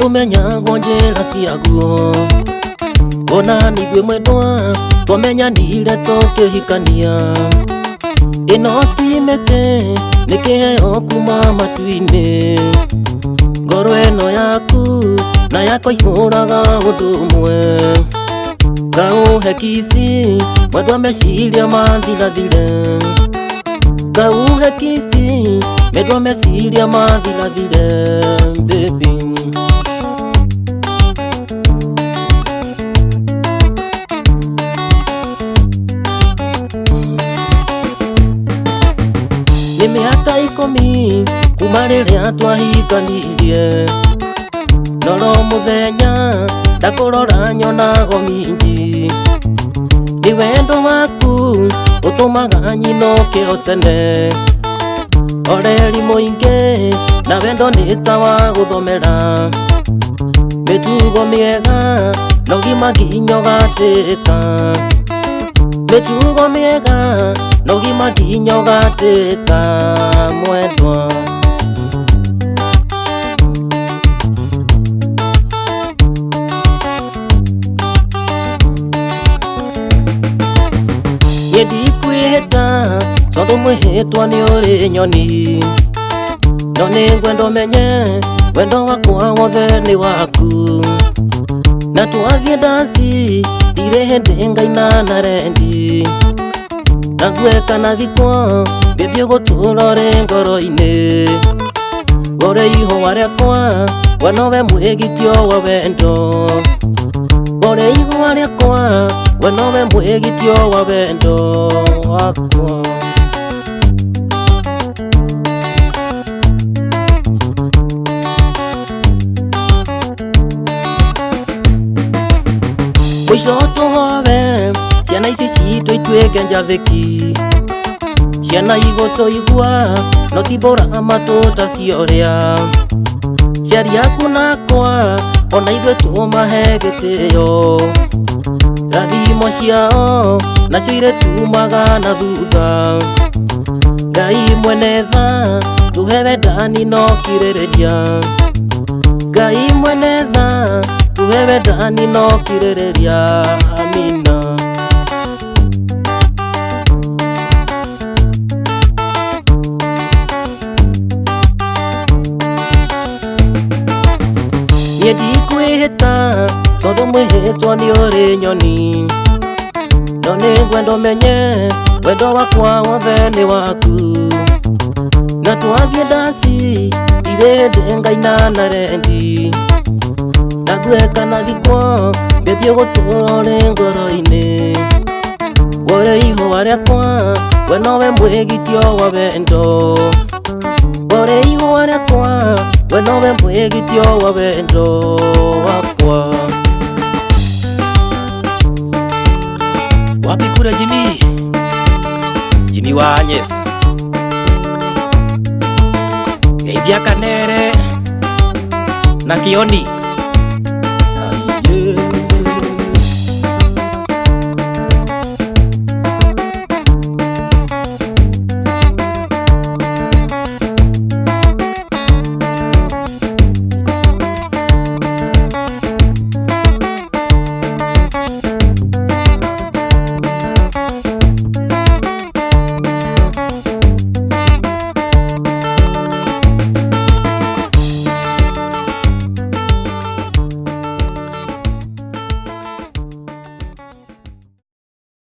tumenyagwo njĩra ciaguo. Ona nithue mwendwa twamenyanire tũkĩhikania. Ĩno ti mĩtĩ nĩ kĩheo kuma matu-inĩ. Ngoro ĩno yaku na yakwa ihũraga ũndũ ũmwe. Ngaũhe kisi mwendwa meciria mathirathire. Ngaũhe kisi mwendwa meciria mathirathire, baby. Nĩ mĩaka 10 kuma rĩrĩa twahikanirie. Noro mũthenya ndakũrora nyonago minji. Nĩ wendo waku ũtũmaga nyinũke o tene. Oreri mũingĩ na wendo nĩ ta wa gũthomera. Mĩtugo mĩega na ũgima nginya ũgatĩka. Mĩtugo mĩega na ũgima nginya ũgatĩka, mwendwa. Niĩ ndikwĩhĩta tondũ mwĩhĩtwa nĩ ũrĩ nyoni. No nĩ ngwenda ũmenye wendo wakwa wothe nĩ waku. Na twathiĩ ndaci ndirĩ hĩndĩ ngaina na rendi. Na ngueka na thikwo baby ũgũtũũra ũrĩ ngoro-inĩ. Ũrĩ ihũa rĩakwa we nowe mwĩgitio wa wendo. Ũrĩ ihũa rĩakwa we nowe mwĩgitio wa wendo wakwa. Mũico tũhoe ciana ici citũ ituĩke njathĩki. Ciana igũtũigua no ti mbũra matũ ta ciorĩa. Ciari aku nakwa ona ithuĩ tũmahe gĩtĩo. Rathimo ciao nacio irĩtumaga na thutha. Ngai mwene tha tũhe wendani no kirĩrĩria. Ngai mwene tha tũhe wendani no kirĩrĩria, amina. Niĩ ndikwĩhĩta tondũ mwĩhĩtwa nĩ ũrĩ nyoni. No nĩ ngwenda ũmenye wendo wakwa wothe nĩ waku. Na twathiĩ ndaci ndirĩ hĩndĩ ngaina na rendi. Na ngueka na thikwo baby ũgũtũũra ũrĩ ngoro-inĩ. Ũrĩ ihũa rĩakwa we nowe mwĩgitio wa wendo. Ũrĩ ihũa rĩakwa we nowe mwĩgitio wa wendo wakwa. Wapi kule Jimmy? Jimmy wa Anyes. Geithia Kanere na Kioni.